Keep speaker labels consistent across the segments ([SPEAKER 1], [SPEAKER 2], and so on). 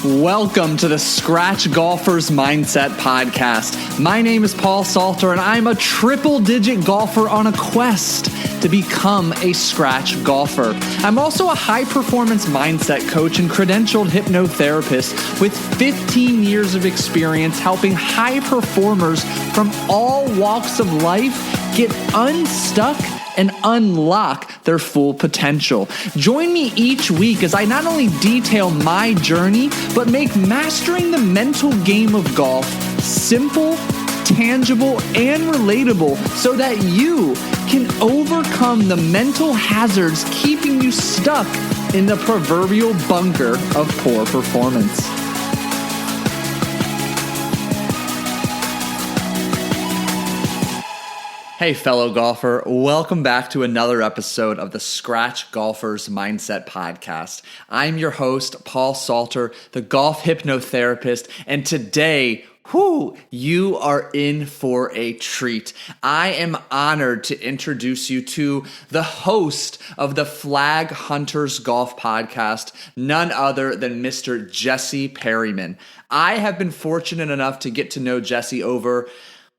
[SPEAKER 1] Welcome to the Scratch Golfers Mindset Podcast. My name is Paul Salter, and I'm a triple-digit golfer on a quest to become a scratch golfer. I'm also a high-performance mindset coach and credentialed hypnotherapist with 15 years of experience helping high performers from all walks of life get unstuck and unlock their full potential. Join me each week as I not only detail my journey, but make mastering the mental game of golf simple, tangible, and relatable so that you can overcome the mental hazards keeping you stuck in the proverbial bunker of poor performance. Hey, fellow golfer, welcome back to another episode of the Scratch Golfers Mindset Podcast. I'm your host, Paul Salter, the golf hypnotherapist, and today, you are in for a treat. I am honored to introduce you to the host of the Flaghunters Golf Podcast, none other than Mr. Jesse Perryman. I have been fortunate enough to get to know Jesse over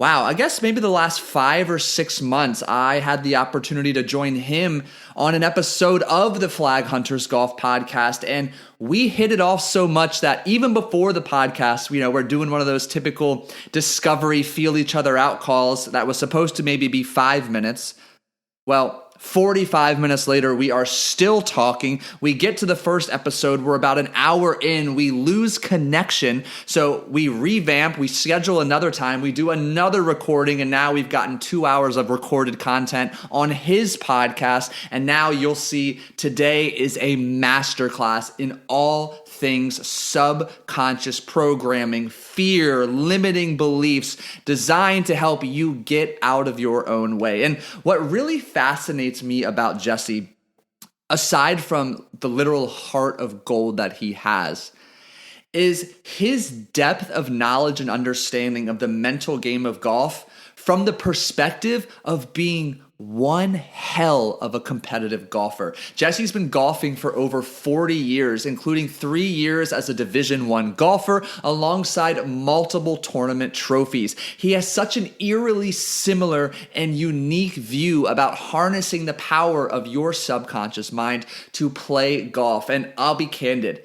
[SPEAKER 1] I guess maybe the last 5 or 6 months. I had the opportunity to join him on an episode of the Flaghunters Golf Podcast, and we hit it off so much that even before the podcast, we're doing one of those typical discovery, feel each other out calls that was supposed to maybe be 5 minutes. Well, 45 minutes later, we are still talking. We get to the first episode. We're about an hour in. We lose connection. So we revamp. We schedule another time. We do another recording. And now we've gotten 2 hours of recorded content on his podcast. And now you'll see today is a masterclass in all things subconscious programming, fear, limiting beliefs designed to help you get out of your own way. And what really fascinates me about Jesse, aside from the literal heart of gold that he has, is his depth of knowledge and understanding of the mental game of golf from the perspective of being one hell of a competitive golfer. Jesse's been golfing for over 40 years, including 3 years as a Division I golfer alongside multiple tournament trophies. He has such an eerily similar and unique view about harnessing the power of your subconscious mind to play golf. And I'll be candid,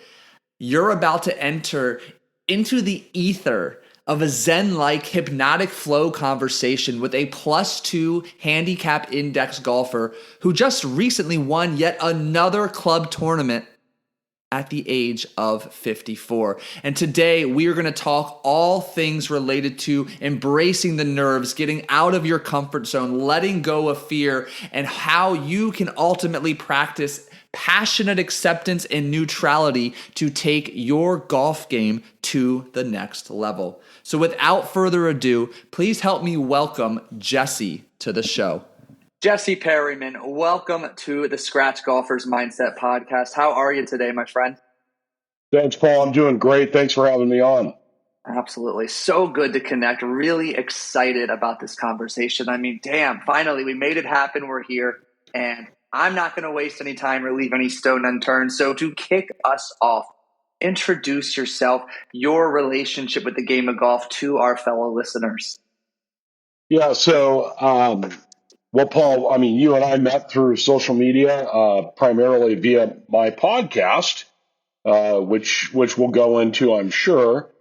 [SPEAKER 1] you're about to enter into the ether of a zen-like hypnotic flow conversation with a +2 handicap index golfer who just recently won yet another club tournament at the age of 54. And today we are going to talk all things related to embracing the nerves, getting out of your comfort zone, letting go of fear, and how you can ultimately practice passionate acceptance and neutrality to take your golf game to the next level. So without further ado, please help me welcome Jesse to the show. Jesse Perryman, welcome to the Scratch Golfers Mindset Podcast. How are you today, my friend?
[SPEAKER 2] Thanks, Paul. I'm doing great. Thanks for having me on.
[SPEAKER 1] Absolutely. So good to connect. Really excited about this conversation. I mean, damn, finally we made it happen. We're here, and I'm not going to waste any time or leave any stone unturned. So to kick us off, introduce yourself, your relationship with the game of golf to our fellow listeners.
[SPEAKER 2] Yeah, so, well, Paul, I mean, you and I met through social media, primarily via my podcast, which we'll go into, I'm sure.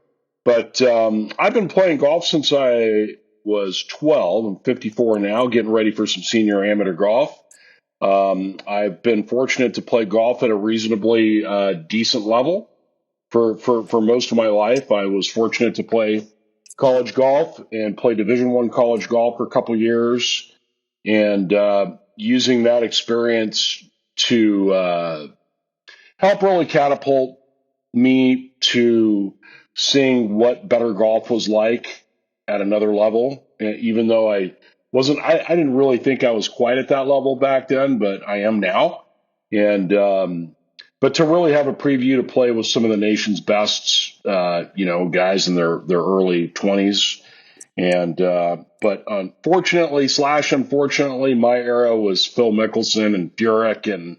[SPEAKER 2] But I've been playing golf since I was 12. I'm 54 now, getting ready for some senior amateur golf. I've been fortunate to play golf at a reasonably decent level for most of my life. I was fortunate to play college golf and play Division I college golf for a couple years, and using that experience to help really catapult me to seeing what better golf was like at another level, even though I didn't really think I was quite at that level back then, but I am now. And, but to really have a preview to play with some of the nation's best, guys in their early 20s. And, but unfortunately, my era was Phil Mickelson and Furyk and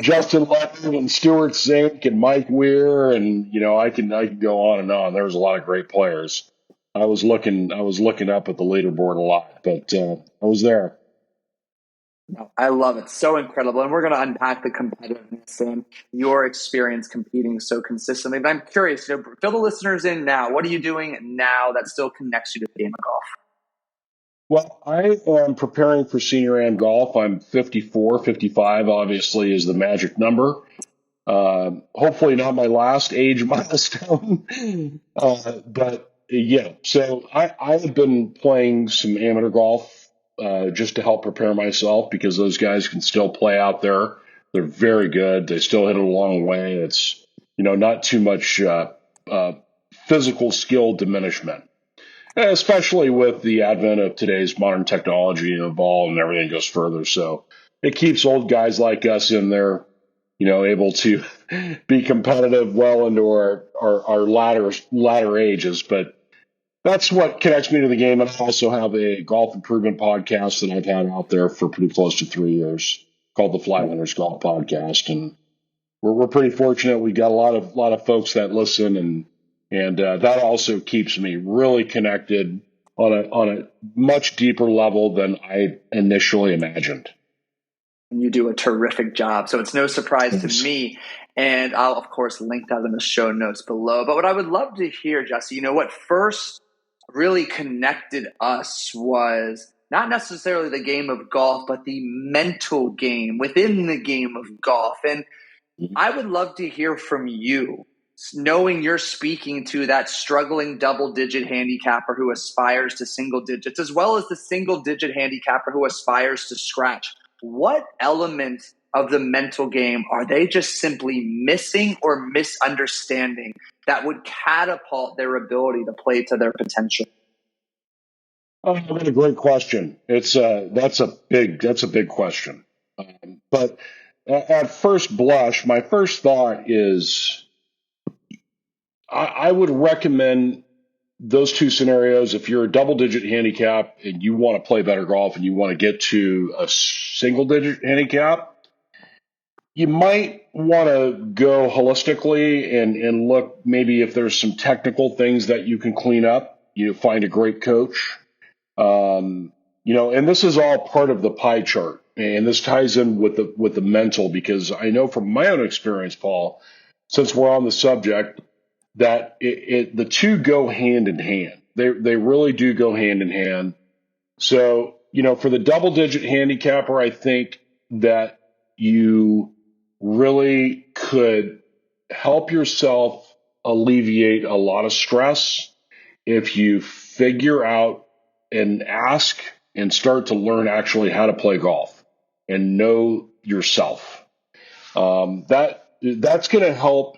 [SPEAKER 2] Justin Leonard and Stuart Zink and Mike Weir, and I can go on and on. There's a lot of great players. I was looking up at the leaderboard a lot, but I was there.
[SPEAKER 1] I love it. So incredible. And we're going to unpack the competitiveness and your experience competing so consistently. But I'm curious, fill the listeners in now. What are you doing now that still connects you to the game of golf?
[SPEAKER 2] Well, I am preparing for senior am golf. I'm 54, 55, obviously, is the magic number. Hopefully not my last age milestone. But yeah, so I have been playing some amateur golf just to help prepare myself because those guys can still play out there. They're very good. They still hit it a long way. It's, not too much physical skill diminishment, especially with the advent of today's modern technology and evolve and everything goes further. So it keeps old guys like us in there, able to be competitive well into our latter ages. But that's what connects me to the game. And I also have a golf improvement podcast that I've had out there for pretty close to 3 years called the Flaghunters Golf Podcast. And we're pretty fortunate. We got a lot of folks that listen, and that also keeps me really connected on a much deeper level than I initially imagined.
[SPEAKER 1] And you do a terrific job. So it's no surprise to me. And I'll, of course, link that in the show notes below. But what I would love to hear, Jesse, what first really connected us was not necessarily the game of golf, but the mental game within the game of golf. And I would love to hear from you, knowing you're speaking to that struggling double-digit handicapper who aspires to single digits, as well as the single-digit handicapper who aspires to scratch. What element of the mental game are they just simply missing or misunderstanding that would catapult their ability to play to their potential?
[SPEAKER 2] Oh, what a great question. That's a big question. But at first blush, my first thought is I would recommend those two scenarios. If you're a double digit handicap and you want to play better golf and you want to get to a single digit handicap, you might want to go holistically and look maybe if there's some technical things that you can clean up. Find a great coach. And this is all part of the pie chart, and this ties in with the mental, because I know from my own experience, Paul, since we're on the subject, that the two go hand in hand. They really do go hand in hand. So, for the double digit handicapper, I think that you really could help yourself alleviate a lot of stress if you figure out and ask and start to learn actually how to play golf and know yourself. That's going to help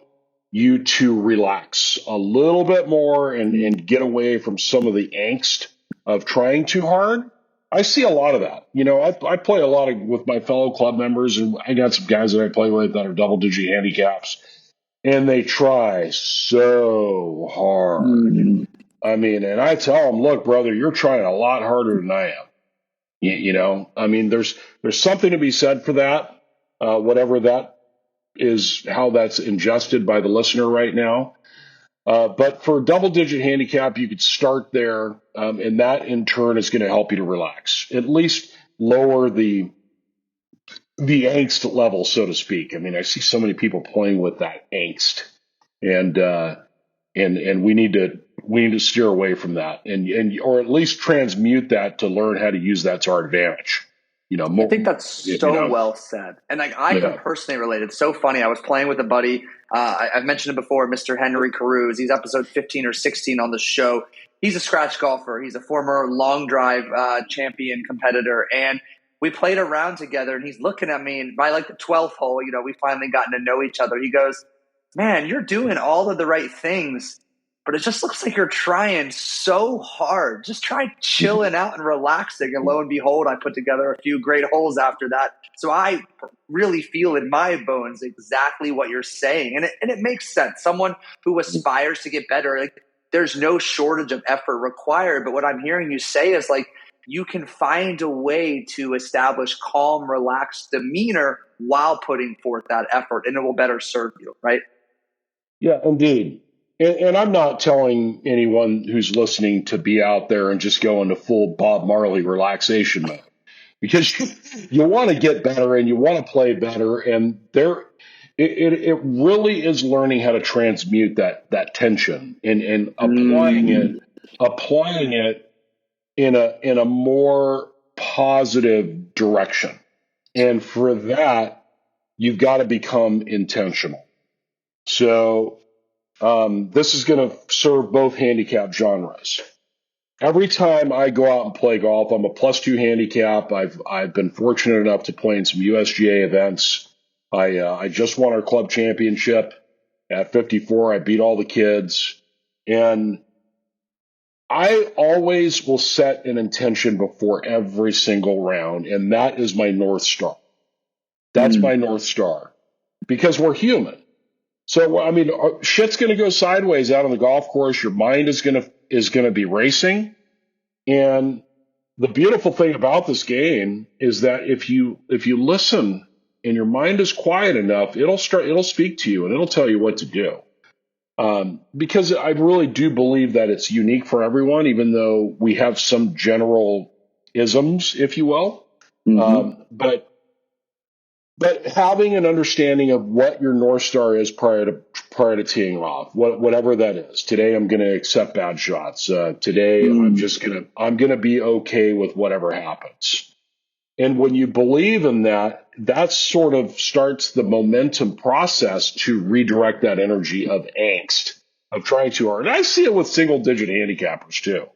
[SPEAKER 2] you to relax a little bit more and get away from some of the angst of trying too hard. I see a lot of that. I play a lot with my fellow club members, and I got some guys that I play with that are double digit handicaps, and they try so hard. Mm-hmm. I mean, and I tell them, look, brother, you're trying a lot harder than I am. There's something to be said for that, whatever that is, how that's ingested by the listener right now. But for a double digit handicap, you could start there, and that in turn is going to help you to relax, at least lower the angst level, so to speak. I mean, I see so many people playing with that angst, and we need to steer away from that, and or at least transmute that to learn how to use that to our advantage.
[SPEAKER 1] I think that's so well said. And I can personally relate. It's so funny. I was playing with a buddy. I've mentioned it before, Mr. Henry Carews. He's episode 15 or 16 on the show. He's a scratch golfer. He's a former long drive champion competitor. And we played a round together, and he's looking at me. And by the 12th hole, we finally gotten to know each other. He goes, man, you're doing all of the right things, but it just looks like you're trying so hard. Just try chilling out and relaxing. And lo and behold, I put together a few great holes after that. So I really feel in my bones exactly what you're saying. And it makes sense. Someone who aspires to get better, there's no shortage of effort required. But what I'm hearing you say is you can find a way to establish calm, relaxed demeanor while putting forth that effort, and it will better serve you, right?
[SPEAKER 2] Yeah, indeed. And I'm not telling anyone who's listening to be out there and just go into full Bob Marley relaxation mode, because you want to get better and you want to play better. And it really is learning how to transmute that tension and applying it in a more positive direction. And for that, you've got to become intentional. So this is going to serve both handicap genres. Every time I go out and play golf, I'm a +2 handicap. I've been fortunate enough to play in some USGA events. I just won our club championship at 54. I beat all the kids, and I always will set an intention before every single round, and that is my North Star. That's my North Star, because we're human. So, I mean, shit's going to go sideways out on the golf course. Your mind is going to be racing. And the beautiful thing about this game is that if you listen and your mind is quiet enough, it'll speak to you and it'll tell you what to do. Because I really do believe that it's unique for everyone, even though we have some general isms, if you will. But having an understanding of what your North Star is prior to teeing off, whatever that is. Today I'm going to accept bad shots. Today I'm going to be okay with whatever happens. And when you believe in that, that sort of starts the momentum process to redirect that energy of angst, of trying too hard. And I see it with single digit handicappers too,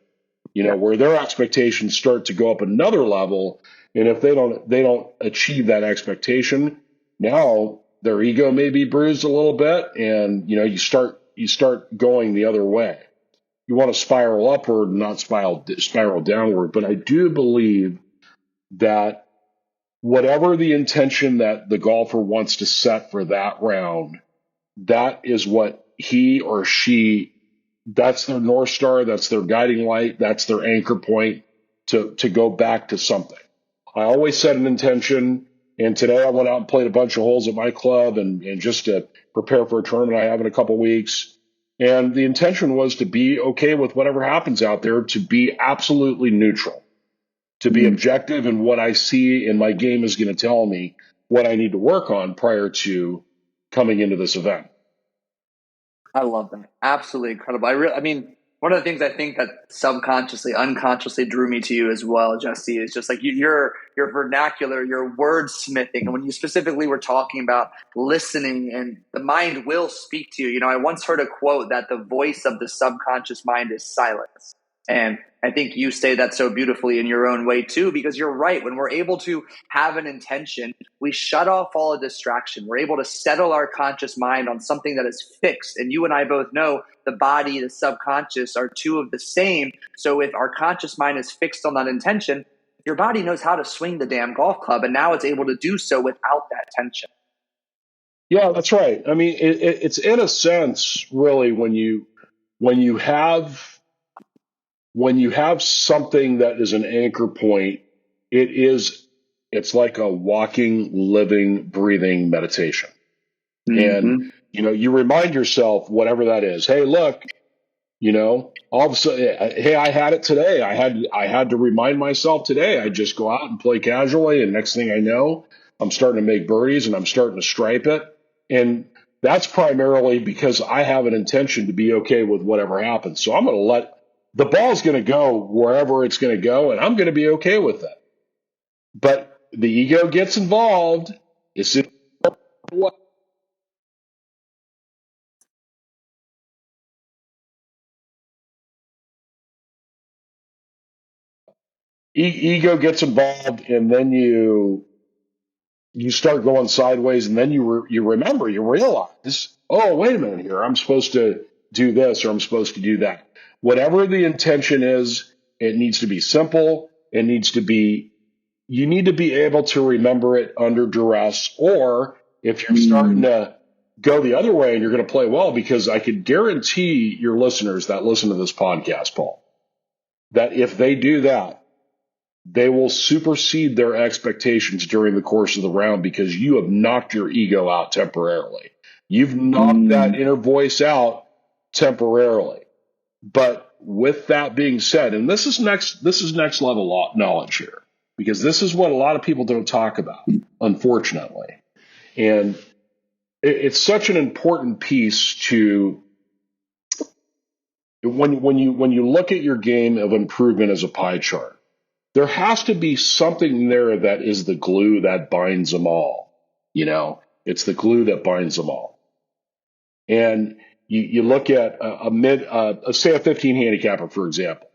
[SPEAKER 2] where their expectations start to go up another level. And if they don't achieve that expectation, now their ego may be bruised a little bit, and you start going the other way. You want to spiral upward, not spiral downward. But I do believe that whatever the intention that the golfer wants to set for that round, that is what he or she, that's their North Star, that's their guiding light, that's their anchor point to go back to something. I always set an intention, and today I went out and played a bunch of holes at my club and just to prepare for a tournament I have in a couple weeks. And the intention was to be okay with whatever happens out there, to be absolutely neutral, to be objective in what I see, and my game is going to tell me what I need to work on prior to coming into this event.
[SPEAKER 1] I love that. Absolutely incredible. I mean, one of the things I think that subconsciously, unconsciously drew me to you as well, Jesse, is just like your vernacular, your wordsmithing. And when you specifically were talking about listening and the mind will speak to you. I once heard a quote that the voice of the subconscious mind is silence. And I think you say that so beautifully in your own way too, because you're right. When we're able to have an intention, we shut off all the distraction. We're able to settle our conscious mind on something that is fixed. And you and I both know the body, the subconscious are two of the same. So if our conscious mind is fixed on that intention, your body knows how to swing the damn golf club. And now it's able to do so without that tension.
[SPEAKER 2] Yeah, that's right. I mean, it's in a sense, really, when you have something that is an anchor point, it's like a walking, living, breathing meditation. And, you remind yourself, whatever that is, hey, look, all of a sudden, hey, I had it today. I had to remind myself today. I just go out and play casually. And next thing I know, I'm starting to make birdies and I'm starting to stripe it. And that's primarily because I have an intention to be okay with whatever happens. So I'm going to let the ball's going to go wherever it's going to go, and I'm going to be okay with it. But the ego gets involved. Ego gets involved, and then you start going sideways, and then you realize, oh, wait a minute here. I'm supposed to do this, or I'm supposed to do that. Whatever the intention is, it needs to be simple. You need to be able to remember it under duress, or if you're starting to go the other way and you're going to play well, because I could guarantee your listeners that listen to this podcast, Paul, that if they do that, they will supersede their expectations during the course of the round because you have knocked your ego out temporarily. You've knocked that inner voice out temporarily. But with that being said, and this is next level knowledge here, because this is what a lot of people don't talk about, unfortunately. And it's such an important piece to when you look at your game of improvement as a pie chart. There has to be something there that is the glue that binds them all. It's the glue that binds them all. And you look at say a 15 handicapper, for example.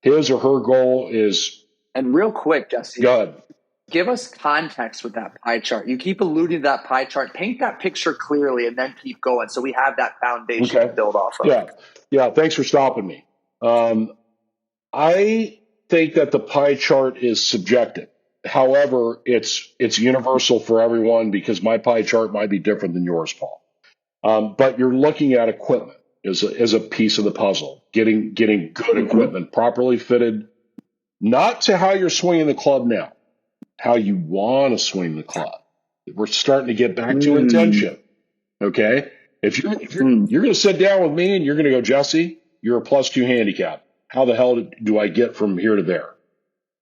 [SPEAKER 2] His or her goal is.
[SPEAKER 1] And real quick, Jesse.
[SPEAKER 2] Go ahead.
[SPEAKER 1] Give us context with that pie chart. You keep alluding to that pie chart. Paint that picture clearly and then keep going so we have that foundation to build off of.
[SPEAKER 2] Yeah. Thanks for stopping me. I think that the pie chart is subjective. However, it's universal for everyone because my pie chart might be different than yours, Paul. But you're looking at equipment as a piece of the puzzle, getting good equipment, properly fitted, not to how you're swinging the club now, how you want to swing the club. We're starting to get back to intention. Okay. If you're going to sit down with me and you're going to go, Jesse, you're a +2 handicap. How the hell do I get from here to there?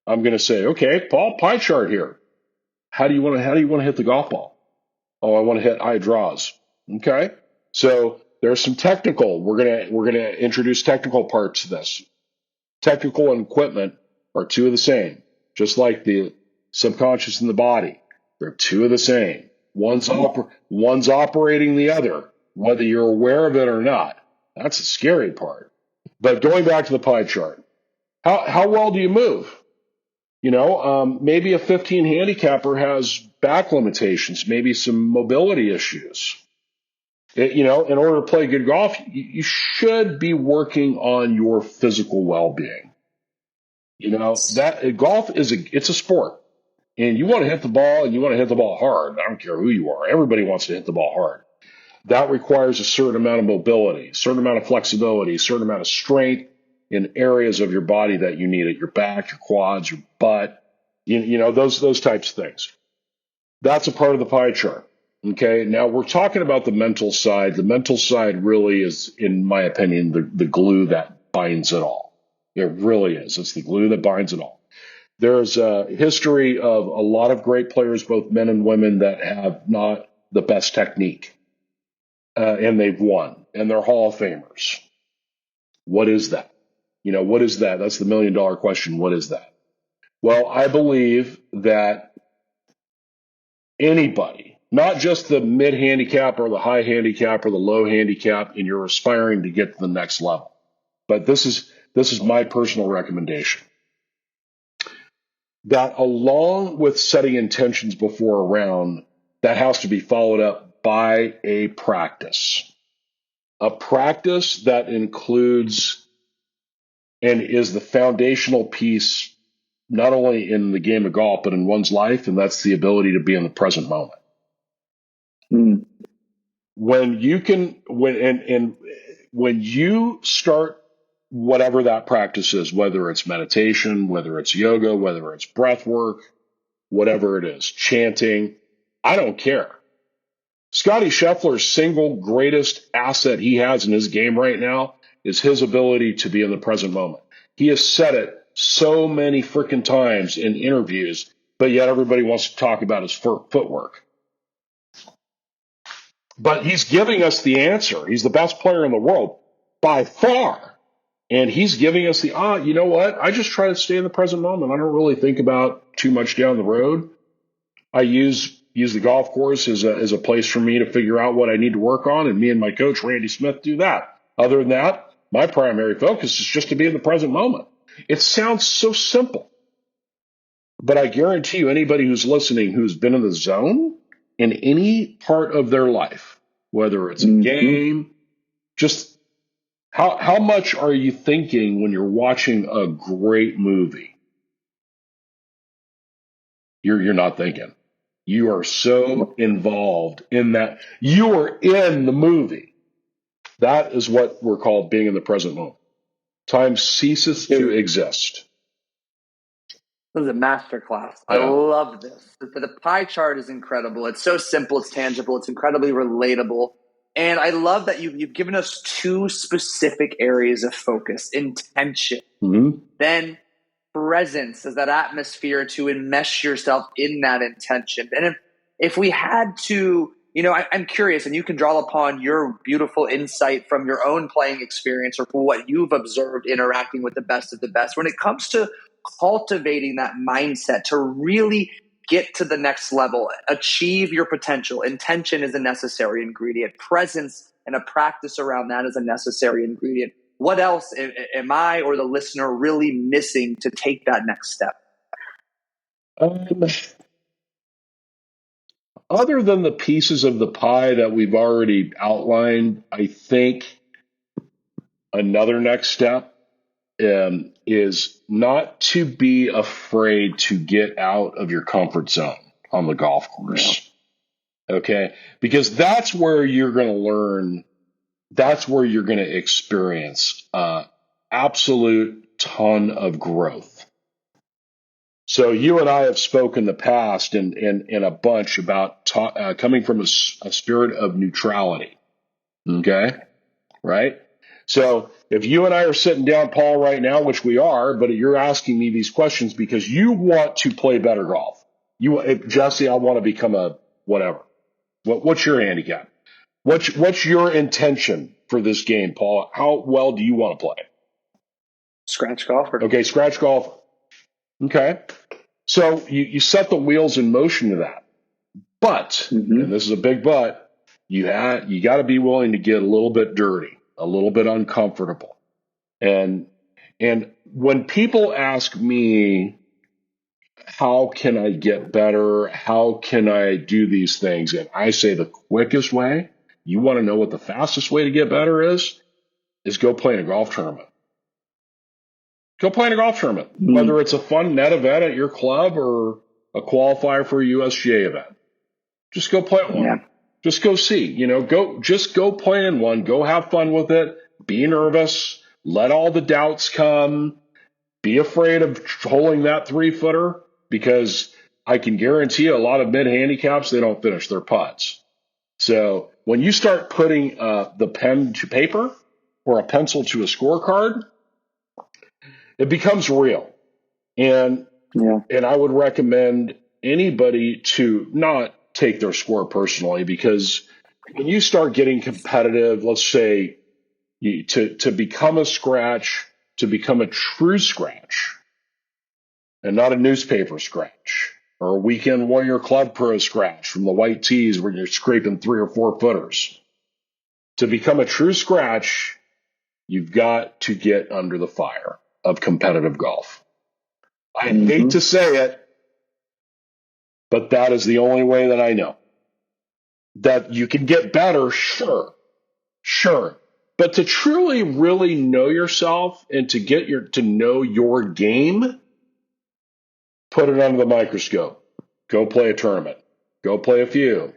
[SPEAKER 2] I'm going to say, okay, Paul, pie chart here. How do you want to hit the golf ball? Oh, I want to hit high draws. Okay. So there's some technical. We're going to introduce technical parts to this. Technical and equipment are two of the same, just like the subconscious and the body. They're two of the same. One's operating the other, whether you're aware of it or not. That's the scary part. But going back to the pie chart, how well do you move? Maybe a 15 handicapper has back limitations, maybe some mobility issues. In order to play good golf, you should be working on your physical well-being. That golf it's a sport, and you want to hit the ball, and you want to hit the ball hard. I don't care who you are. Everybody wants to hit the ball hard. That requires a certain amount of mobility, a certain amount of flexibility, a certain amount of strength in areas of your body that you need it, your back, your quads, your butt, those types of things. That's a part of the pie chart. Okay. Now we're talking about the mental side. The mental side really is, in my opinion, the glue that binds it all. It really is. It's the glue that binds it all. There's a history of a lot of great players, both men and women, that have not the best technique. And they've won, and they're Hall of Famers. What is that? What is that? That's the $1 million question. What is that? Well, I believe that anybody, not just the mid handicap or the high handicap or the low handicap, and you're aspiring to get to the next level. But this is my personal recommendation. That along with setting intentions before a round, that has to be followed up by a practice that includes and is the foundational piece, not only in the game of golf, but in one's life. And that's the ability to be in the present moment. When you start whatever that practice is, whether it's meditation, whether it's yoga, whether it's breath work, whatever it is, chanting, I don't care. Scotty Scheffler's single greatest asset he has in his game right now is his ability to be in the present moment. He has said it so many freaking times in interviews, but yet everybody wants to talk about his footwork. But he's giving us the answer. He's the best player in the world by far. And he's giving us you know what? I just try to stay in the present moment. I don't really think about too much down the road. I use the golf course as a place for me to figure out what I need to work on, and me and my coach, Randy Smith, do that. Other than that, my primary focus is just to be in the present moment. It sounds so simple, but I guarantee you, anybody who's listening who's been in the zone in any part of their life, whether it's a game, just how much are you thinking when you're watching a great movie? You're not thinking. You are so involved in that. You are in the movie. That is what we're called being in the present moment. Time ceases to exist.
[SPEAKER 1] This is a masterclass. I
[SPEAKER 2] Yeah.
[SPEAKER 1] love this. The pie chart is incredible. It's so simple. It's tangible. It's incredibly relatable. And I love that you've given us two specific areas of focus: intention, then presence as that atmosphere to enmesh yourself in that intention. And if we had to, I'm curious, and you can draw upon your beautiful insight from your own playing experience or for what you've observed interacting with the best of the best. When it comes to cultivating that mindset to really get to the next level, achieve your potential, intention is a necessary ingredient. Presence and a practice around that is a necessary ingredient. What else am I or the listener really missing to take that next step?
[SPEAKER 2] Other than the pieces of the pie that we've already outlined, I think another next step is not to be afraid to get out of your comfort zone on the golf course. Yeah. Okay? Because that's where you're going to learn, that's where you're going to experience absolute ton of growth. So you and I have spoken in the past in a bunch about coming from a spirit of neutrality. Okay? Right? So if you and I are sitting down, Paul, right now, which we are, but you're asking me these questions because you want to play better golf. Jesse, I want to become a whatever. What's your handicap? What's your intention for this game, Paul? How well do you want to play?
[SPEAKER 1] Scratch golfer.
[SPEAKER 2] Okay, scratch golf. Okay. So you set the wheels in motion to that. But, and this is a big but, you got to be willing to get a little bit dirty, a little bit uncomfortable. And when people ask me, how can I get better? How can I do these things? And I say the quickest way, you want to know what the fastest way to get better is go play in a golf tournament. Go play in a golf tournament, whether it's a fun net event at your club or a qualifier for a USGA event. Just go play one. Yeah. Just go see, go play in one, go have fun with it, be nervous, let all the doubts come, be afraid of holding that 3-footer, because I can guarantee you a lot of mid-handicaps, they don't finish their putts. So when you start putting the pen to paper or a pencil to a scorecard, it becomes real. And I would recommend anybody to not take their score personally, because when you start getting competitive, let's say to become a scratch, to become a true scratch and not a newspaper scratch or a weekend Warrior Club Pro scratch from the white tees where you're scraping 3 or 4 footers. To become a true scratch, you've got to get under the fire of competitive golf. I hate to say it, but that is the only way that I know. That you can get better, sure. But to truly, really know yourself and to know your game, put it under the microscope. Go play a tournament. Go play a few.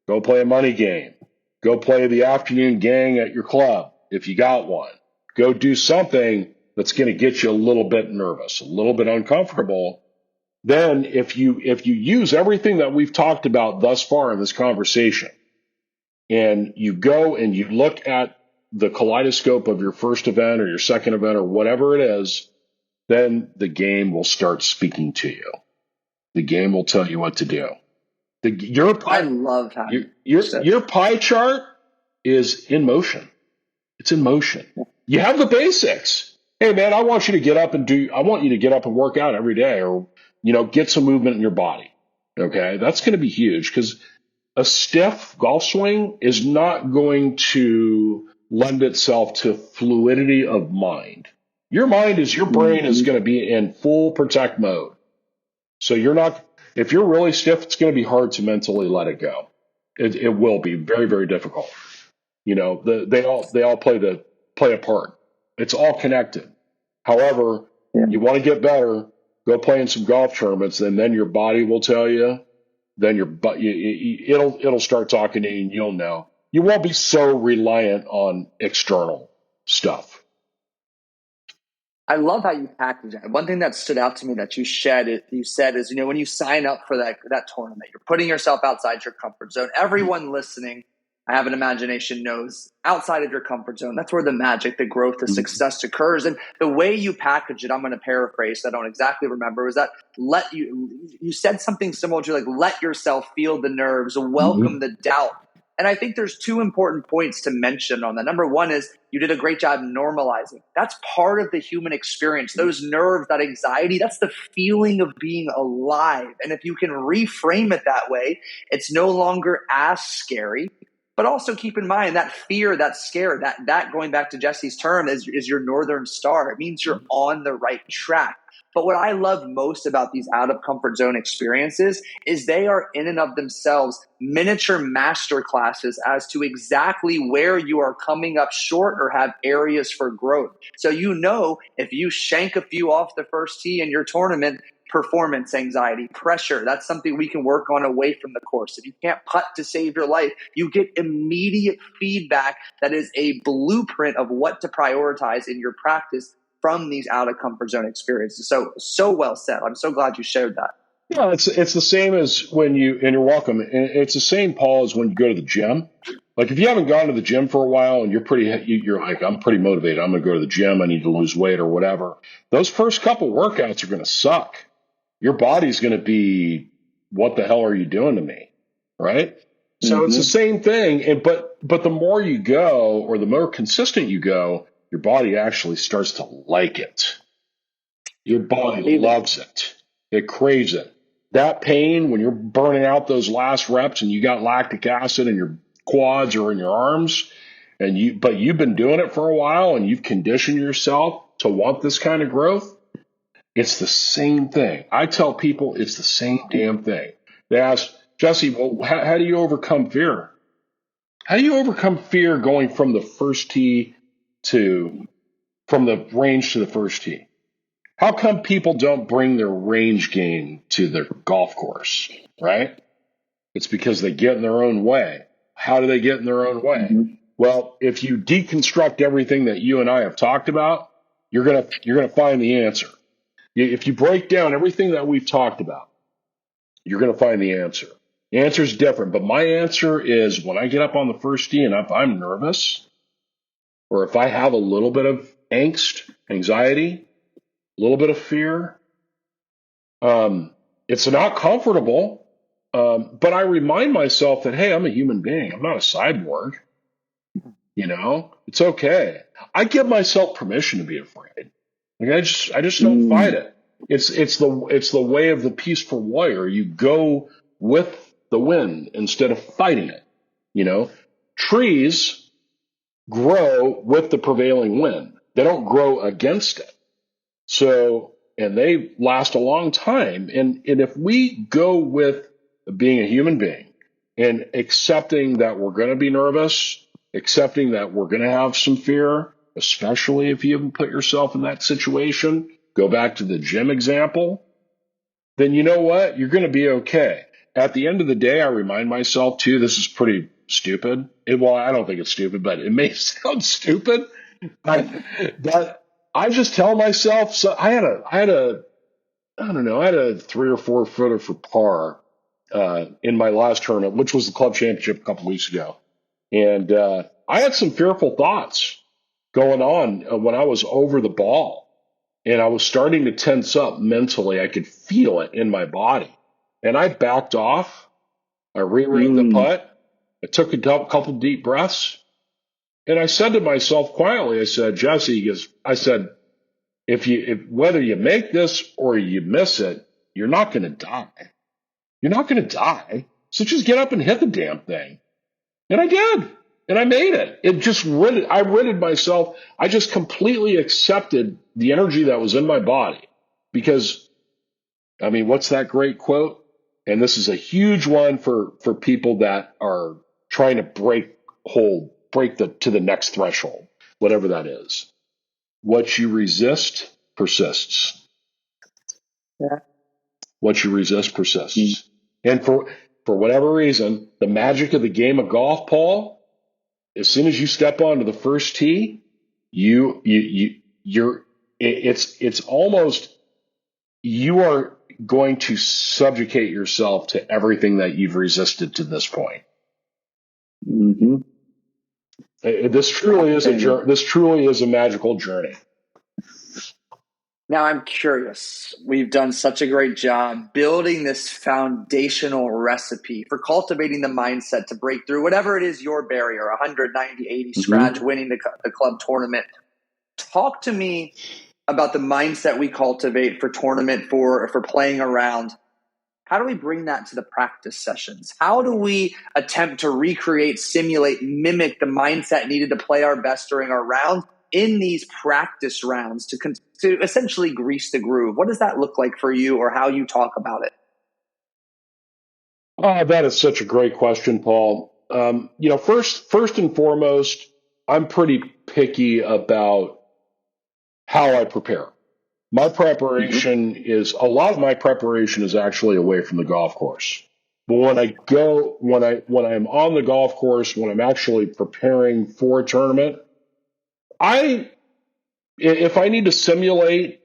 [SPEAKER 2] Go play a money game. Go play the afternoon gang at your club if you got one. Go do something that's going to get you a little bit nervous, a little bit uncomfortable. Then if you use everything that we've talked about thus far in this conversation, and you go and you look at the kaleidoscope of your first event or your second event or whatever it is, then the game will start speaking to you. The game will tell you what to do.
[SPEAKER 1] I love how
[SPEAKER 2] your pie chart is in motion. It's in motion. You have the basics. Hey man, I want you to get up and work out every day, or get some movement in your body. Okay, that's going to be huge, because a stiff golf swing is not going to lend itself to fluidity of mind. Your brain is going to be in full protect mode. So if you're really stiff, it's going to be hard to mentally let it go. It will be very, very difficult. They all play a part. It's all connected. However, you want to get better, go play in some golf tournaments, and then your body will tell you. Then it'll start talking to you, and you'll know. You won't be so reliant on external stuff.
[SPEAKER 1] I love how you package it. One thing that stood out to me that you said is, when you sign up for that tournament, you're putting yourself outside your comfort zone. Everyone listening, I have an imagination, knows outside of your comfort zone, that's where the magic, the growth, the success occurs. And the way you package it, I'm going to paraphrase, I don't exactly remember, was that you said something similar to like, let yourself feel the nerves, welcome the doubt. And I think there's two important points to mention on that. Number one is you did a great job normalizing. That's part of the human experience. Those nerves, that anxiety, that's the feeling of being alive. And if you can reframe it that way, it's no longer as scary. But also keep in mind that fear, that scare, that going back to Jesse's term is your northern star. It means you're on the right track. But what I love most about these out of comfort zone experiences is they are in and of themselves miniature master classes as to exactly where you are coming up short or have areas for growth. So if you shank a few off the first tee in your tournament, performance anxiety, pressure, that's something we can work on away from the course. If you can't putt to save your life, you get immediate feedback that is a blueprint of what to prioritize in your practice from these out of comfort zone experiences. So well said. I'm so glad you shared that.
[SPEAKER 2] Yeah, it's the same as and you're welcome. It's the same, Paul, as when you go to the gym. Like if you haven't gone to the gym for a while and you're like, I'm pretty motivated. I'm going to go to the gym. I need to lose weight or whatever. Those first couple workouts are going to suck. Your body's going to be, what the hell are you doing to me? Right? So it's the same thing. But the more you go, or the more consistent you go, your body actually starts to like it. Your body loves it. It craves it. That pain, when you're burning out those last reps and you got lactic acid in your quads or in your arms, but you've been doing it for a while and you've conditioned yourself to want this kind of growth, it's the same thing. I tell people it's the same damn thing. They ask, Jesse, well, how do you overcome fear? How do you overcome fear going from the first tee from the range to the first tee? How come people don't bring their range game to their golf course, right? It's because they get in their own way. How do they get in their own way? Well, if you deconstruct everything that you and I have talked about, you're gonna find the answer. If you break down everything that we've talked about, you're gonna find the answer. The answer is different, but my answer is when I get up on the first tee and if I'm nervous, or if I have a little bit of angst, anxiety, a little bit of fear, it's not comfortable, but I remind myself that, hey, I'm a human being. I'm not a cyborg. It's okay. I give myself permission to be afraid. Like I just don't fight it. It's the way of the peaceful warrior. You go with the wind instead of fighting it. Trees grow with the prevailing wind. They don't grow against it. So, and they last a long time. And if we go with being a human being and accepting that we're going to be nervous, accepting that we're going to have some fear, especially if you haven't put yourself in that situation, go back to the gym example, then you know what? You're going to be okay. At the end of the day, I remind myself too, this is pretty stupid. Well, I don't think it's stupid, but it may sound stupid. But I just tell myself, so I had a 3 or 4 footer for par in my last tournament, which was the club championship a couple weeks ago. And I had some fearful thoughts going on when I was over the ball. And I was starting to tense up mentally. I could feel it in my body. And I backed off. I reread the putt. I took a couple deep breaths. And I said to myself quietly, I said, Jesse, if whether you make this or you miss it, you're not going to die. You're not going to die. So just get up and hit the damn thing. And I did. And I made it. I ridded myself. I just completely accepted the energy that was in my body. Because, what's that great quote? And this is a huge one for people that are trying to break to the next threshold, whatever that is. What you resist persists. Yeah. What you resist persists. And for whatever reason, the magic of the game of golf, Paul, as soon as you step onto the first tee, you're it's almost, you are going to subjugate yourself to everything that you've resisted to this point.
[SPEAKER 3] Mm-hmm.
[SPEAKER 2] This truly is a magical journey.
[SPEAKER 1] Now, I'm curious. We've done such a great job building this foundational recipe for cultivating the mindset to break through whatever it is your barrier, 190, 80 scratch, winning the club tournament. Talk to me about the mindset we cultivate for tournament, for playing around. How do we bring that to the practice sessions? How do we attempt to recreate, simulate, mimic the mindset needed to play our best during our round in these practice rounds to essentially grease the groove? What does that look like for you, or how you talk about it?
[SPEAKER 2] Oh, that is such a great question, Paul. First and foremost, I'm pretty picky about how I prepare. My preparation a lot of my preparation is actually away from the golf course. But when I'm on the golf course, when I'm actually preparing for a tournament, if I need to simulate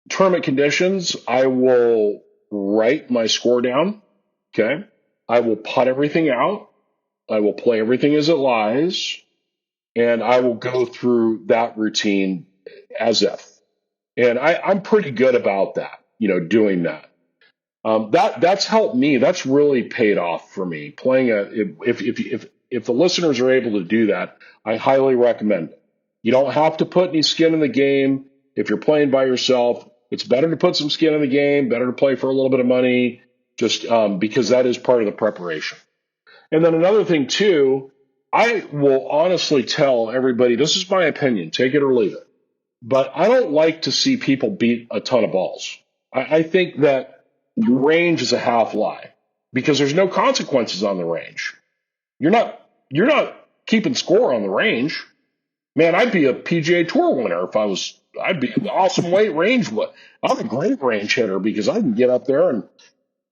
[SPEAKER 2] tournament conditions, I will write my score down. Okay. I will putt everything out. I will play everything as it lies, and I will go through that routine as if. And I'm pretty good about that, doing that. That's helped me. That's really paid off for me. If the listeners are able to do that, I highly recommend it. You don't have to put any skin in the game. If you're playing by yourself, it's better to put some skin in the game, better to play for a little bit of money, just because that is part of the preparation. And then another thing too, I will honestly tell everybody, this is my opinion, take it or leave it, but I don't like to see people beat a ton of balls. I think that range is a half lie because there's no consequences on the range. You're not keeping score on the range. Man, I'd be a PGA Tour winner I'd be an awesome weight range. I'm a great range hitter because I can get up there and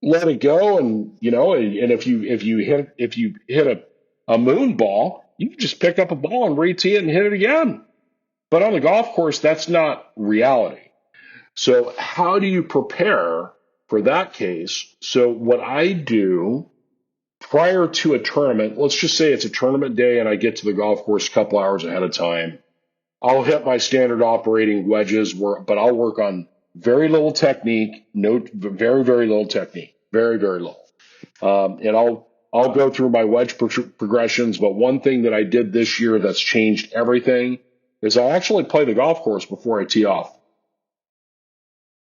[SPEAKER 2] let it go, and and if you hit a moon ball, you can just pick up a ball and re-tee it and hit it again. But on the golf course, that's not reality. So how do you prepare for that case? So what I do prior to a tournament, let's just say it's a tournament day and I get to the golf course a couple hours ahead of time. I'll hit my standard operating wedges, but I'll work on very little technique, very, very little technique, very, very little. And I'll go through my wedge progressions. But one thing that I did this year that's changed everything is I actually play the golf course before I tee off.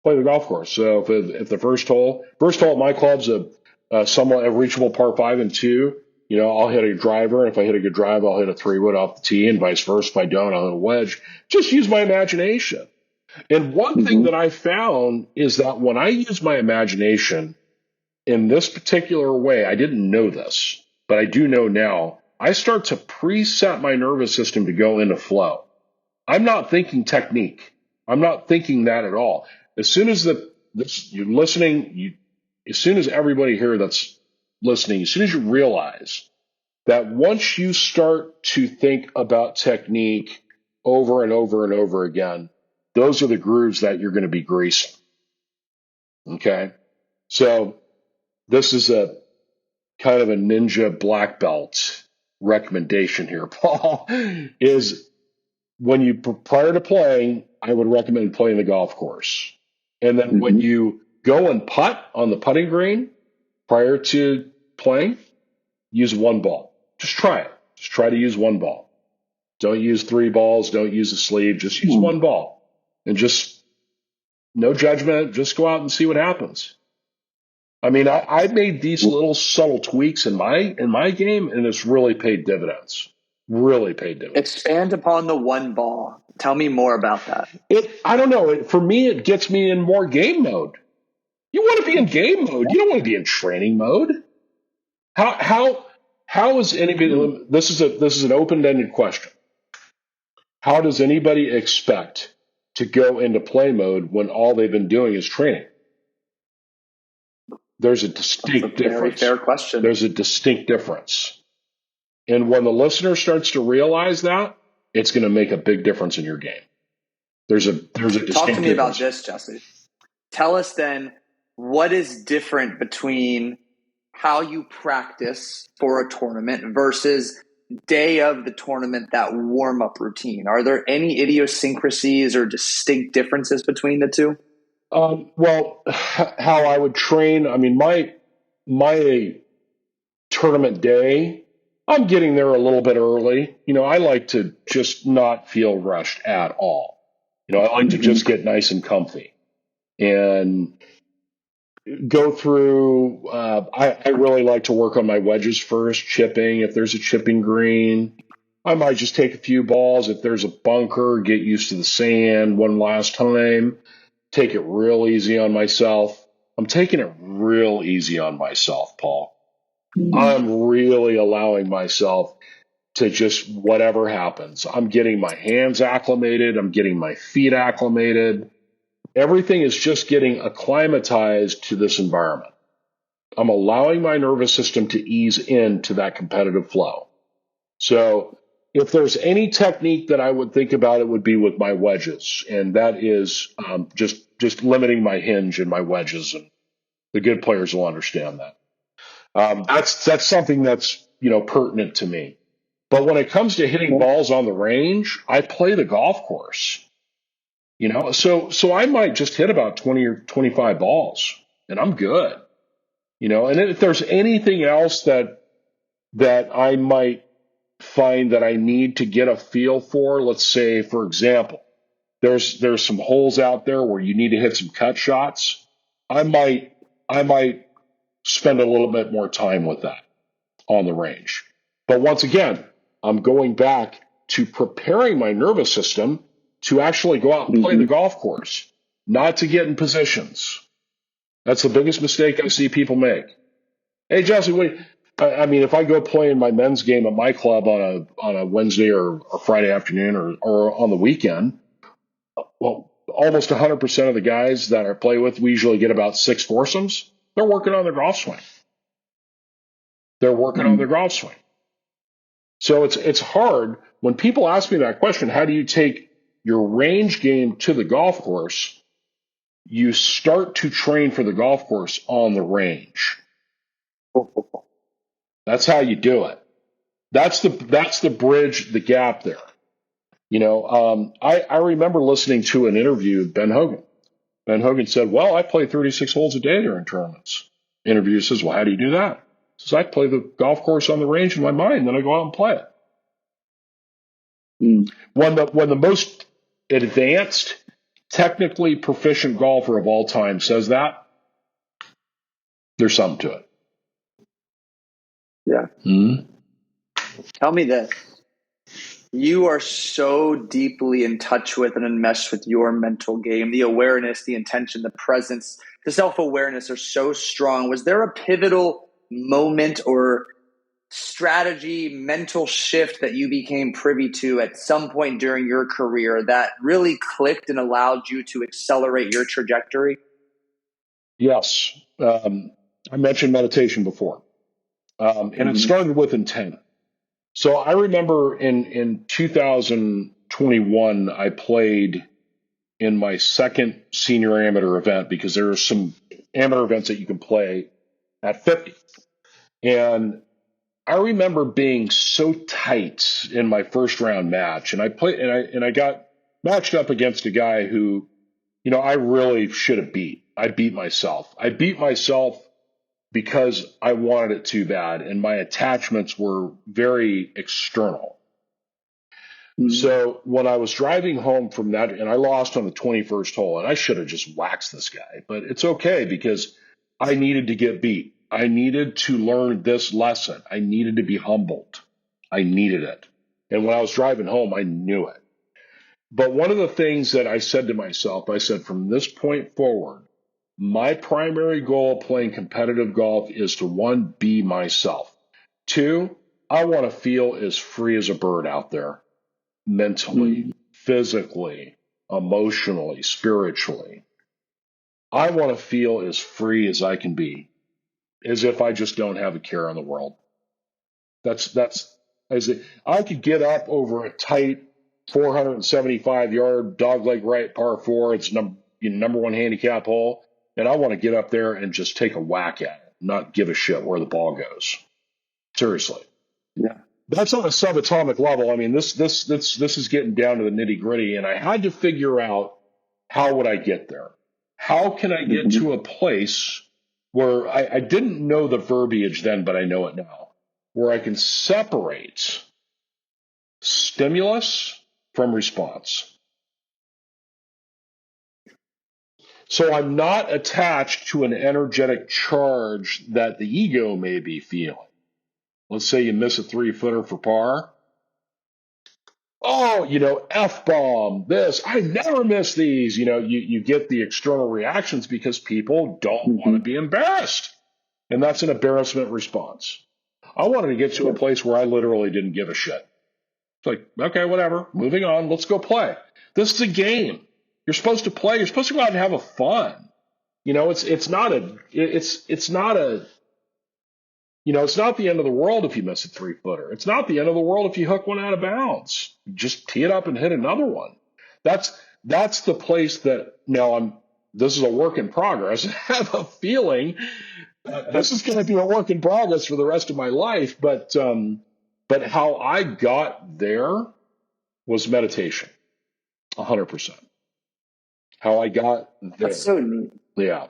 [SPEAKER 2] Play the golf course. So if the first hole at my club's a somewhat reachable par 5 and 2, I'll hit a driver. And if I hit a good drive, I'll hit a 3-wood off the tee, and vice versa. If I don't, I'll hit a wedge. Just use my imagination. And one thing that I found is that when I use my imagination in this particular way, I didn't know this, but I do know now, I start to preset my nervous system to go into flow. I'm not thinking technique. I'm not thinking that at all. As soon as you're listening, as soon as everybody here that's listening, as soon as you realize that once you start to think about technique over and over and over again, those are the grooves that you're going to be greasing. Okay. So this is a kind of a ninja black belt recommendation here, Paul, is prior to playing, I would recommend playing the golf course. And then when you go and putt on the putting green prior to playing, use one ball. Just try it. Just try to use one ball. Don't use 3 balls. Don't use a sleeve. Just use one ball. And just no judgment. Just go out and see what happens. I mean, I made these little subtle tweaks in my game, and it's really paid dividends. Really paid dividends.
[SPEAKER 1] Expand upon the one ball. Tell me more about that.
[SPEAKER 2] I don't know. For me, it gets me in more game mode. You want to be in game mode. You don't want to be in training mode. How is anybody? This is an open-ended question. How does anybody expect to go into play mode when all they've been doing is training? There's a distinct difference.
[SPEAKER 1] Very fair question.
[SPEAKER 2] There's a distinct difference. And when the listener starts to realize that, it's going to make a big difference in your game. There's a distinct
[SPEAKER 1] Talk to me about
[SPEAKER 2] difference.
[SPEAKER 1] this, Jesse. Tell us then, what is different between how you practice for a tournament versus day of the tournament, that warm-up routine? Are there any idiosyncrasies or distinct differences between the two?
[SPEAKER 2] Well, how I would train, I mean, my tournament day, I'm getting there a little bit early. I like to just not feel rushed at all. I like to just get nice and comfy and go through. I really like to work on my wedges first, chipping. If there's a chipping green, I might just take a few balls. If there's a bunker, get used to the sand one last time. Take it real easy on myself. I'm taking it real easy on myself, Paul. I'm really allowing myself to just whatever happens. I'm getting my hands acclimated. I'm getting my feet acclimated. Everything is just getting acclimatized to this environment. I'm allowing my nervous system to ease into that competitive flow. So if there's any technique that I would think about, it would be with my wedges. And that is just limiting my hinge and my wedges. And the good players will understand that. That's something that's, pertinent to me. But when it comes to hitting balls on the range, I play the golf course. So I might just hit about 20 or 25 balls and I'm good. And if there's anything else that I might find that I need to get a feel for, let's say, for example, there's some holes out there where you need to hit some cut shots. I might spend a little bit more time with that on the range. But once again, I'm going back to preparing my nervous system to actually go out and play the golf course, not to get in positions. That's the biggest mistake I see people make. Hey, Jesse, if I go play in my men's game at my club on a Wednesday or Friday afternoon or on the weekend, well, almost 100% of the guys that I play with, we usually get about 6 foursomes. They're working on their golf swing. So it's hard when people ask me that question, how do you take your range game to the golf course? You start to train for the golf course on the range. That's how you do it. That's the bridge, the gap there. I remember listening to an interview with Ben Hogan. Ben Hogan said, well, I play 36 holes a day during tournaments. Interviewer says, well, how do you do that? He says, I play the golf course on the range in my mind, then I go out and play it. When the most advanced, technically proficient golfer of all time says that, there's something to it.
[SPEAKER 1] Yeah. Tell me this. You are so deeply in touch with and enmeshed with your mental game. The awareness, the intention, the presence, the self-awareness are so strong. Was there a pivotal moment or strategy, mental shift that you became privy to at some point during your career that really clicked and allowed you to accelerate your trajectory?
[SPEAKER 2] Yes. I mentioned meditation before. And it started with intent. So I remember in 2021, I played in my second senior amateur event because there are some amateur events that you can play at 50. And I remember being so tight in my first round match, and I got matched up against a guy who, I really should have beat. I beat myself because I wanted it too bad, and my attachments were very external. So when I was driving home from that, and I lost on the 21st hole, and I should have just waxed this guy, but it's okay because I needed to get beat. I needed to learn this lesson. I needed to be humbled. I needed it. And when I was driving home, I knew it. But one of the things that I said to myself, I said, from this point forward, my primary goal of playing competitive golf is to, 1, be myself. 2, I want to feel as free as a bird out there, mentally, physically, emotionally, spiritually. I want to feel as free as I can be, as if I just don't have a care in the world. That's as it, I could get up over a tight 475-yard dogleg right par 4. It's number one handicap hole, and I want to get up there and just take a whack at it, not give a shit where the ball goes. Seriously.
[SPEAKER 3] Yeah.
[SPEAKER 2] That's on a subatomic level. I mean, this is getting down to the nitty gritty, and I had to figure out, how would I get there? How can I get to a place where I didn't know the verbiage then, but I know it now, where I can separate stimulus from response. So I'm not attached to an energetic charge that the ego may be feeling. Let's say you miss a 3-footer for par. Oh, F-bomb, this. I never miss these. You get the external reactions because people don't want to be embarrassed. And that's an embarrassment response. I wanted to get to a place where I literally didn't give a shit. It's like, okay, whatever, moving on, let's go play. This is a game. You're supposed to play. You're supposed to go out and have a fun. It's not the end of the world if you miss a 3-footer. It's not the end of the world if you hook one out of bounds. Just tee it up and hit another one. That's the place that now this is a work in progress. I have a feeling this is going to be a work in progress for the rest of my life. But how I got there was meditation. 100%. How I got there.
[SPEAKER 3] That's so neat.
[SPEAKER 2] Yeah.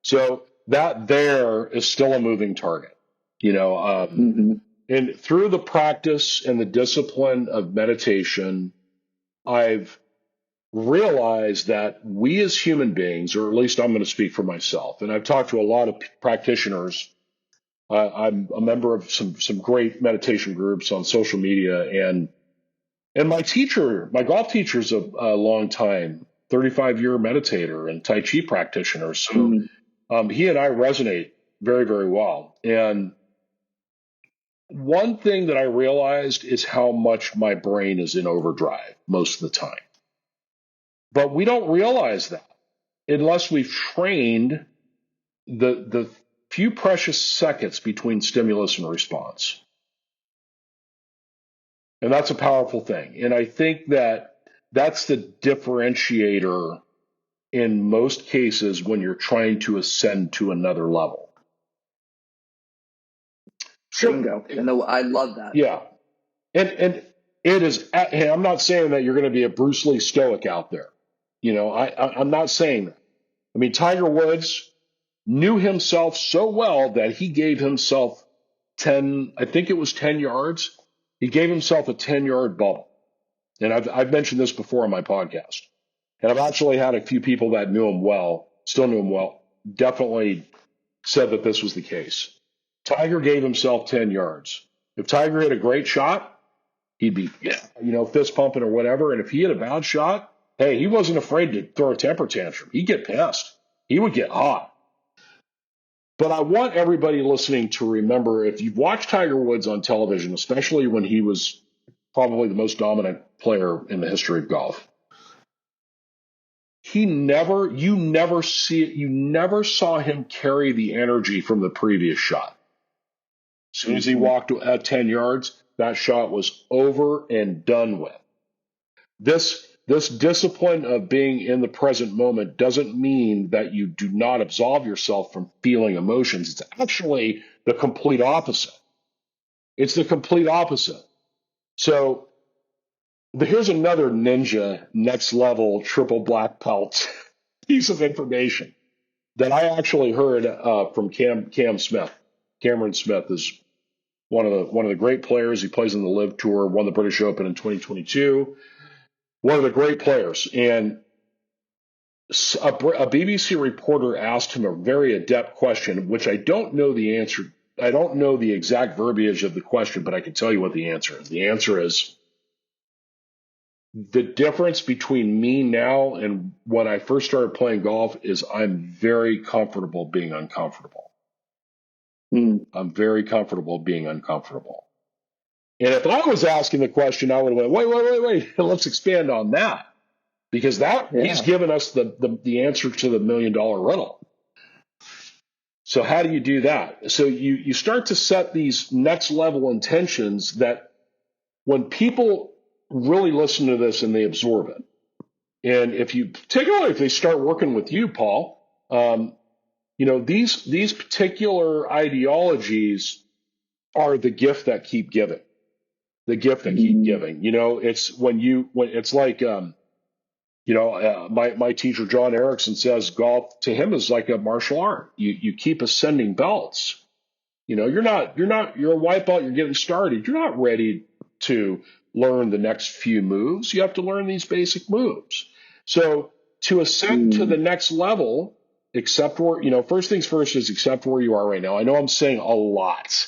[SPEAKER 2] So that there is still a moving target. And through the practice and the discipline of meditation, I've realized that we as human beings, or at least I'm going to speak for myself, and I've talked to a lot of practitioners. I'm a member of some great meditation groups on social media, and my golf teacher's a long time, 35-year meditator and Tai Chi practitioner. So he and I resonate very, very well. And one thing that I realized is how much my brain is in overdrive most of the time. But we don't realize that unless we've trained the few precious seconds between stimulus and response. And that's a powerful thing. And I think that that's the differentiator in most cases when you're trying to ascend to another level.
[SPEAKER 3] Bingo. And I love that.
[SPEAKER 2] Yeah. And it is, and I'm not saying that you're going to be a Bruce Lee stoic out there. I'm not saying that. I mean, Tiger Woods knew himself so well that he gave himself 10 yards. He gave himself a 10-yard bubble. And I've mentioned this before on my podcast. And I've actually had a few people that knew him well, still knew him well, definitely said that this was the case. Tiger gave himself 10 yards. If Tiger hit a great shot, he'd be, fist pumping or whatever. And if he hit a bad shot, hey, he wasn't afraid to throw a temper tantrum. He'd get pissed. He would get hot. But I want everybody listening to remember, if you've watched Tiger Woods on television, especially when he was probably the most dominant player in the history of golf, you never saw him carry the energy from the previous shot. As soon as he walked at 10 yards, that shot was over and done with. This discipline of being in the present moment doesn't mean that you do not absolve yourself from feeling emotions. It's actually the complete opposite. It's the complete opposite. So here's another ninja, next level, triple black belt piece of information that I actually heard from Cam Smith. Cameron Smith is one of the great players. He plays in the Live Tour, won the British Open in 2022. One of the great players. And a BBC reporter asked him a very adept question, which I don't know the answer. I don't know the exact verbiage of the question, but I can tell you what the answer is. The answer is, the difference between me now and when I first started playing golf is I'm very comfortable being uncomfortable. I'm very comfortable being uncomfortable. And if I was asking the question, I would have went, wait, let's expand on that. Because he's given us the answer to the $1 million riddle. So how do you do that? So you start to set these next level intentions that when people really listen to this and they absorb it. And particularly if they start working with you, Paul, these particular ideologies are the gift that keep giving. The gift that keep giving. It's it's like, my teacher, John Erickson, says golf to him is like a martial art. You keep ascending belts. You're a white belt, you're getting started. You're not ready to learn the next few moves. You have to learn these basic moves. So to ascend to the next level, first things first is accept where you are right now. I know I'm saying a lot.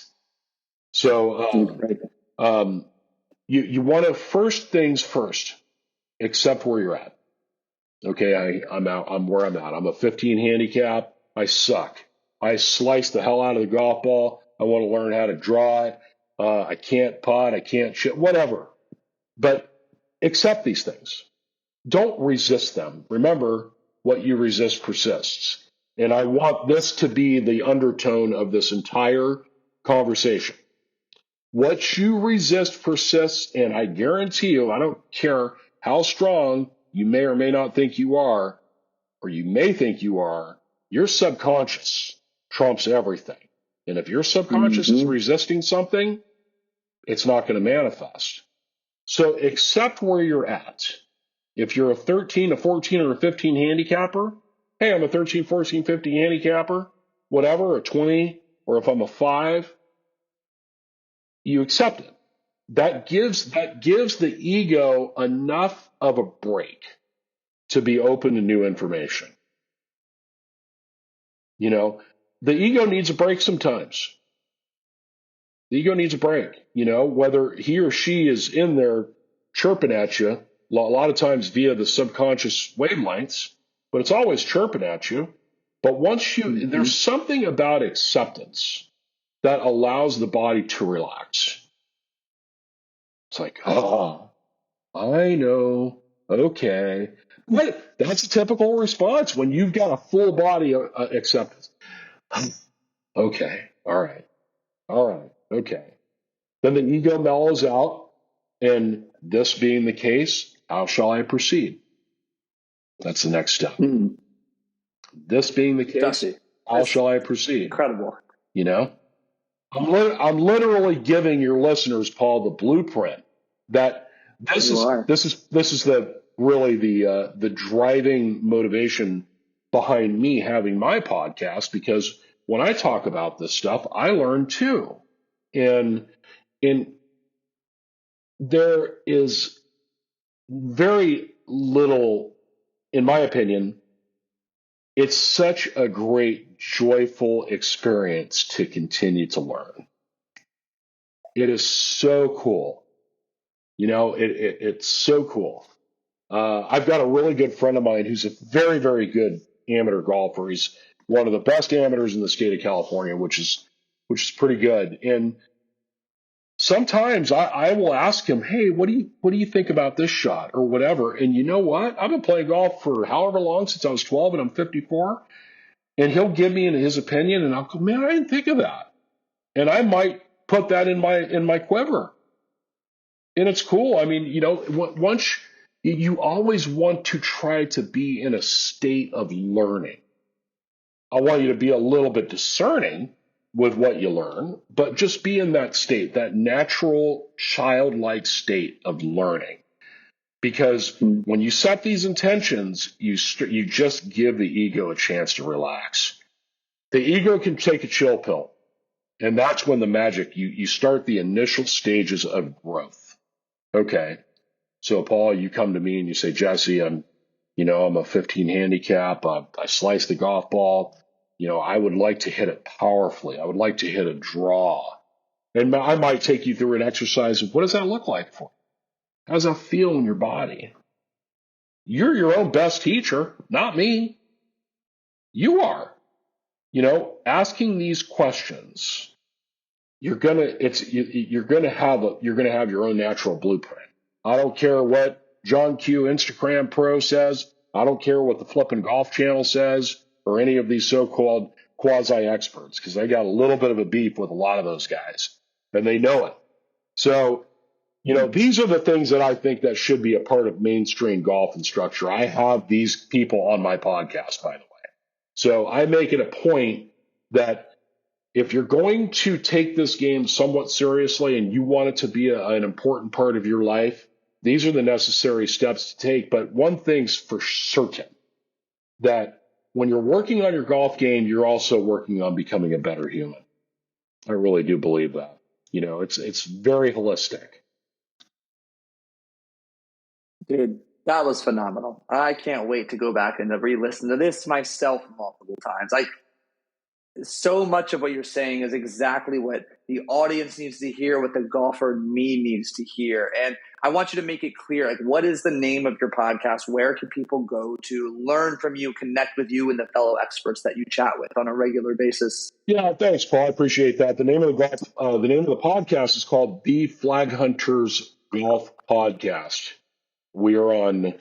[SPEAKER 2] So, you want to first things first, accept where you're at. Okay. I'm where I'm at. I'm a 15 handicap. I suck. I slice the hell out of the golf ball. I want to learn how to draw it. I can't putt. I can't shit, whatever. But accept these things. Don't resist them. Remember, what you resist persists. And I want this to be the undertone of this entire conversation. What you resist persists, and I guarantee you, I don't care how strong you may or may not think you are, or you may think you are, your subconscious trumps everything. And if your subconscious is resisting something, it's not going to manifest. So accept where you're at. If you're a 13, a 14, or a 15 handicapper, hey, I'm a 13, 14, 15 handicapper, whatever, a 20, or if I'm a 5, you accept it. That gives the ego enough of a break to be open to new information. The ego needs a break sometimes. The ego needs a break, whether he or she is in there chirping at you, a lot of times via the subconscious wavelengths, but it's always chirping at you. But there's something about acceptance that allows the body to relax. It's like, I know, okay. But that's a typical response when you've got a full body acceptance. Okay, all right, okay. Then the ego mellows out, and this being the case, how shall I proceed? That's the next step. This being the case,
[SPEAKER 3] Jesse,
[SPEAKER 2] how shall I proceed?
[SPEAKER 3] Incredible.
[SPEAKER 2] I'm literally giving your listeners, Paul, the blueprint that this is the driving motivation behind me having my podcast, because when I talk about this stuff, I learn too. And there is very little, in my opinion, it's such a great, joyful experience to continue to learn. It is so cool. It's so cool. I've got a really good friend of mine who's a very, very good amateur golfer. He's one of the best amateurs in the state of California, which is pretty good. And sometimes I will ask him, hey, what do you think about this shot or whatever? And you know what? I've been playing golf for however long, since I was 12, and I'm 54. And he'll give me his opinion, and I'll go, man, I didn't think of that. And I might put that in my quiver. And it's cool. I mean, once you always want to try to be in a state of learning. I want you to be a little bit discerning with what you learn, but just be in that state, that natural childlike state of learning. Because when you set these intentions, you just give the ego a chance to relax. The ego can take a chill pill, and that's when the magic, you start the initial stages of growth. Okay. So Paul, you come to me and you say, Jesse, I'm a 15 handicap. I slice the golf ball. I would like to hit it powerfully. I would like to hit a draw. And I might take you through an exercise of what does that look like for you? How does that feel in your body? You're your own best teacher, not me. You are. Asking these questions, you're gonna have your own natural blueprint. I don't care what John Q Instagram Pro says. I don't care what the Flippin' Golf Channel says, or any of these so-called quasi-experts, because I got a little bit of a beef with a lot of those guys, and they know it. So these are the things that I think that should be a part of mainstream golf instructor. I have these people on my podcast, by the way. So I make it a point that if you're going to take this game somewhat seriously and you want it to be an important part of your life, these are the necessary steps to take. But one thing's for certain, that when you're working on your golf game, you're also working on becoming a better human. I really do believe that. It's very holistic.
[SPEAKER 3] Dude, that was phenomenal. I can't wait to go back and to re-listen to this myself multiple times. So much of what you're saying is exactly what the audience needs to hear, what the golfer in me needs to hear. And I want you to make it clear, what is the name of your podcast? Where can people go to learn from you, connect with you and the fellow experts that you chat with on a regular basis?
[SPEAKER 2] Yeah, thanks, Paul. I appreciate that. The name of the podcast is called the Flaghunters Golf Podcast. We are on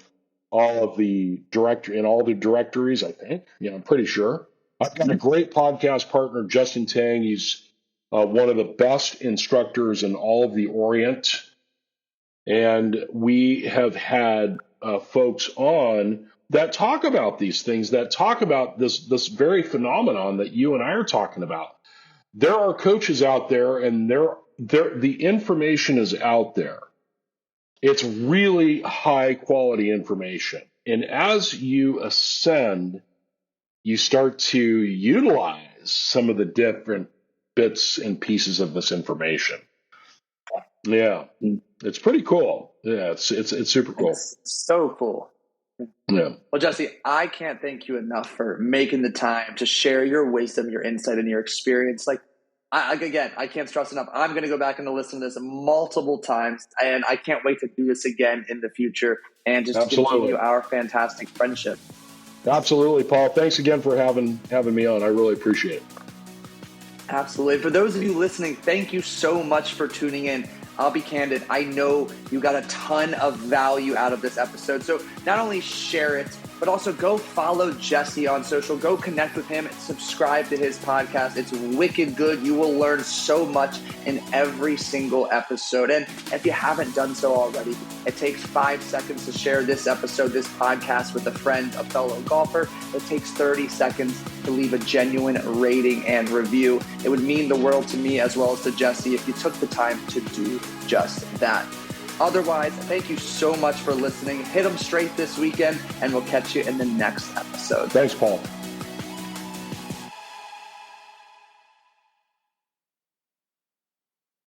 [SPEAKER 2] all of the directories, I think. Yeah, I'm pretty sure. I've got a great podcast partner, Justin Tang. He's one of the best instructors in all of the Orient. And we have had folks on that talk about these things, that talk about this very phenomenon that you and I are talking about. There are coaches out there, and the information is out there. It's really high quality information. And as you ascend, you start to utilize some of the different bits and pieces of this information. Yeah, it's pretty cool. Yeah, it's super cool.
[SPEAKER 3] It's so cool.
[SPEAKER 2] Yeah.
[SPEAKER 3] Well, Jesse, I can't thank you enough for making the time to share your wisdom, your insight, and your experience. I can't stress enough. I'm going to go back and listen to this multiple times, and I can't wait to do this again in the future and just to continue our fantastic friendship.
[SPEAKER 2] Absolutely, Paul. Thanks again for having me on. I really appreciate it.
[SPEAKER 3] Absolutely. For those of you listening, thank you so much for tuning in. I'll be candid. I know you got a ton of value out of this episode. So not only share it, but also go follow Jesse on social. Go connect with him and subscribe to his podcast. It's wicked good. You will learn so much in every single episode. And if you haven't done so already, it takes 5 seconds to share this episode, this podcast with a friend, a fellow golfer. It takes 30 seconds to leave a genuine rating and review. It would mean the world to me as well as to Jesse if you took the time to do just that. Otherwise, thank you so much for listening. Hit them straight this weekend, and we'll catch you in the next episode.
[SPEAKER 2] Thanks, Paul.